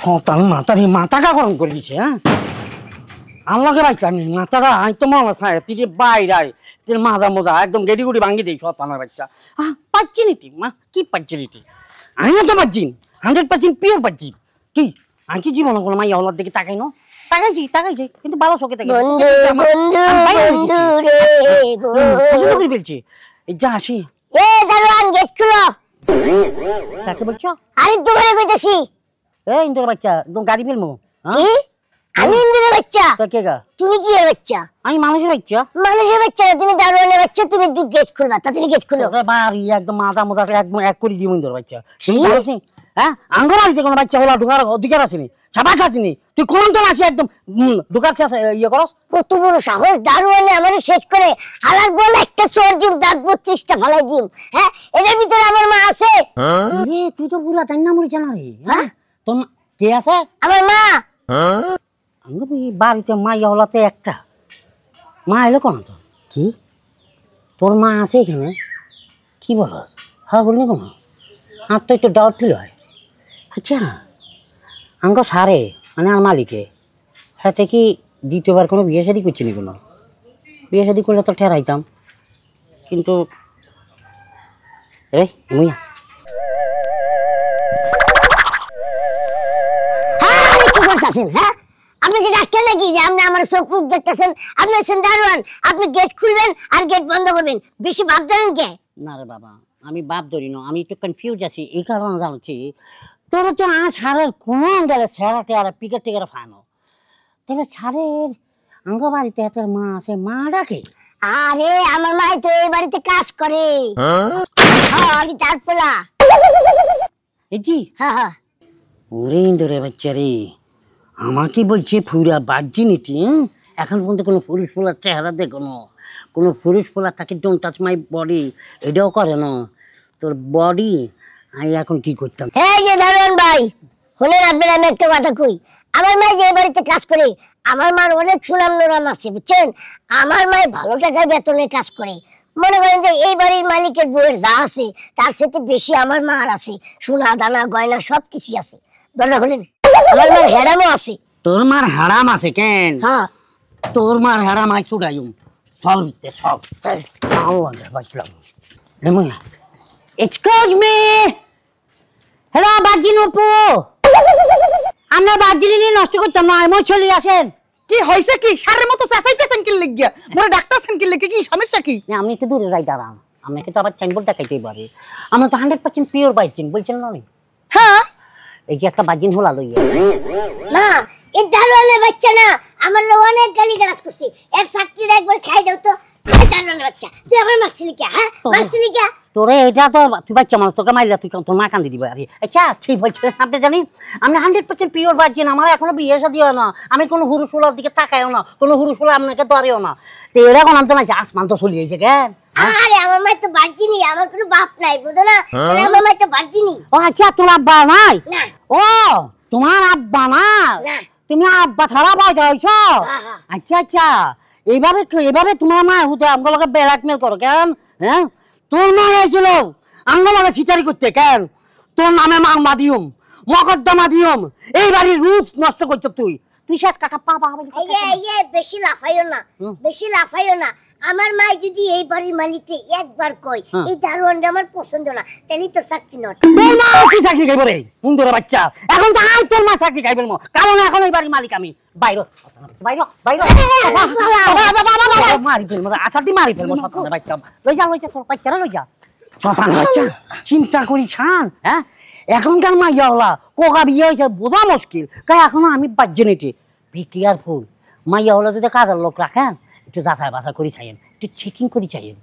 শতান মাতারি মাথাটা গরম করে দিছে। হ্যাঁ আল্লাহকে রাখলাম মাথাটা আই তো মনে হয় তুই বাইরাই তুই মাজা মজা একদম গেড়ি গুড়ি ভাঙি দিই শতানের বাচ্চা। পাচ্ছি নি মা কি পাচ্ছি নি আমি তো পাচ্ছি 100% পিওর পাচ্ছি। কি আমি কি জীবন কোনো মাই হলার দিকে তাকাই না তাকাইছি কিন্তু ভালো চোখে তাকাই ফেলছি এই যা আসি এ দারোয়ান গেট খুলো। কাকে বলছো? আরে দোকানে কইতাছি। এ ইন্দুর বাচ্চা একদম গাড়ি ফেলবো। কি আমি ইন্দ্রের বাচ্চা? তা কে গা? তুমি কি এর বাচ্চা? আমি মানুষের বাচ্চা। মানুষের বাচ্চা না, তুমি দারোয়ানের বাচ্চা। তুমি গেট খুলবা, তাড়াতাড়ি গেট খুলো। বাড়ি একদম মাথা মোটা একদম এক করে দিব ইন্দুর বাচ্চা। তুমি বলছিস হ্যাঁ আঙ্গুর বাড়িতে কোনো বাচ্চা হলা ঢোকার অধিকার আসেনি, ছাপাস আসেনি। তুই কোন তো আসি একদম ঢোকার ইয়ে করো। কত বড় সাহস দারোয়ানে আমারে সেট করে হালার বল একটা চোর জিম দাঁত 32টা ফালাই জিম। হ্যাঁ এটার ভিতরে আমার মা আছে। রে তুই তো পুরা তাই না মরে জানা রে। হ্যাঁ তোর কে আছে? আমার মা। আঙ্গুর বাড়িতে মাইয়া হলাতে একটা মা এলো কোন তো? কি তোর মা আছে এখানে? কি বলো হ্যাঁ বলিনি কোনো? আর তো একটু ডাউট ফিল হয়। আচ্ছা আঙ্গ সারে মানে আর মালিকে হাতে কি দ্বিতীয়বার কোনো বিয়ে শাদি করছি নি? কোনো বিয়ে শাদি করলে তো ঠেরাইতাম কিন্তু রে মুইয়া কি করতেছেন? হ্যাঁ আপনি কি ডাক্তার নাকি যে আপনি আমার চোখ মুখ দেখতেছেন? আপনি আছেন দারোয়ান, আপনি গেট খুলবেন আর গেট বন্ধ করবেন। বেশি ভাব ধরেন কে? না রে বাবা আমি বাপ ধরি না, আমি একটু কনফিউজ আছি এই কারণে জানছি তোর তো ছাড়ের কোন গেলে ছেড়াটে আর পিকেট টিকেট ফানো তাহলে ছাড়ের আঙ্গ বাড়িতে তোর মা আছে মা ডাকে? আরে আমার মা তো এই বাড়িতে কাজ করে। আমি তার পোলা। জি হ্যাঁ হ্যাঁ ওরে ইন্দুরে বাচ্চা রে আমার কি বলছে পুরা ভার্জিনিটি। এখন পর্যন্ত কোনো পুরুষ পোলার চেহারা দেখো না, কোনো পুরুষ পোলার তাকে ডোন্ট টাচ মাই বডি এটাও করে না। তোর বডি আমি এখন কি করতাম? এই যে দারোয়ান ভাই শুনেন, আপনার আমি একটা কথা কই। আমার মা যে বাড়িতে কাজ করে আমার মার অনেক সুনাম নাম আছে বুঝছেন। আমার মা ভালো টাকার বেতনে কাজ করে। মনে করেন যে এই বাড়ির মালিকের বউয়ের যা আছে তার সাথে বেশি আমার মার আছে। সোনা দানা গয়না সব কিছুই আছে। দরজা খুলেন, আমার মার হেরামও আছে। তোর মার হারাম আছে কেন? হ্যাঁ তোর মার হারাম আই ছুটাইম সব দিতে সব তাও আগে বাঁচলাম। এক্সকিউজ মি, হ্যালো বার্জিন অপু, আমরা বার্জিন নিয়ে নষ্ট করতাম না, আমি চলে আসেন। কি হইছে? কি সারের মতো চেঁচাইতেছেন কি লাগিয়া? মোরে ডাক্তারছেন কি লাগি? কি সমস্যা কি? আপনি একটু দূরে যাই দাঁড়ান, আপনাকে তো আবার সাইনবোর্ড দেখাইতেই পারে। আমরা তো 100% পিওর বার্জিন বলছেন না? হ্যাঁ এই যে একটা বার্জিন হলা লইয়া না এই দারোয়ানের বাচ্চা না, আমার অনেক গালি গালাজ করছি। এর চাকরিটা একবার খাই দাও তো। দারোয়ানের বাচ্চা তুই আমার মারছিলি কে? হ্যাঁ মারছিলি কে? তোরে এটা তো তুই বাচ্চা মানুষ, তোকে মাইলা তুই তোর মা কান্দি দিবে। আরে আচ্ছা ঠিক বলছেন আপনি। জানেন আমি 100% পিওর ভার্জিন, আমার এখনো বিয়ে শাদী হয় না, আমি কোনো হুরুসুলার দিকে তাকাইও না, কোনো হুরুসুলা আপনাকে ধরেও না। তো এরকম আমি তো না আসমান তো চলিয়েছে কেন? আরে আমার মা তো ভার্জিনি, আমার কোনো বাপ নাই বুঝো না। আমার মা তো ভার্জিনি। ও আচ্ছা তোমার আব্বা নাই? না ও তোমার আব্বা না, না তুমি আব্বা ছাড়া পয়দা হয়েছ? আচ্ছা আচ্ছা এইভাবে তোমার মা হুতো আমগুলোকে ব্ল্যাকমেল করো কেন? হ্যাঁ তোর মা হয়েছিল আমগুলোকে সিটারি করতে কেন? তোর নামে মামলা দিওম মকদ্দমা দিওম, এই বাড়ির রুলস নষ্ট করছো তুই। তুই শেষ কাটা পাবা। বেশি লাফাইও না, বেশি লাফাইও না। আমার মা যদি এই বাড়ির মালিককে একবার কই এই দারোয়ানটা আমার পছন্দ না, তাহলে তো চাকরি নট। তোর মা কি চাকরি খাইব রে সুন্দর বাচ্চা? এখন জানাই তোর মা চাকরি খাইবেন মো, কারণ এখন এই বাড়ির মালিক আমি। বাইরে বাইরে বাইরে মারি ফেলবো, আচ্ছা তুই মারি ফেলবো সন্তানের বাচ্চা। লই যা তোর বাচ্চারা লই যা সন্তানের বাচ্চা। চিন্তা করি ছান। হ্যাঁ এখনকার মাইয়া হলা কোকা বিয়ে হয়েছে বোঝা মুশকিল, কাই এখনো আমি বাজ্যে বি কেয়ারফুল। মাইয়া হলা যদি কাজের লোক রাখেন একটু যাচাই বাছাই করি চাইেন, একটু চেকিং করি চাইেন।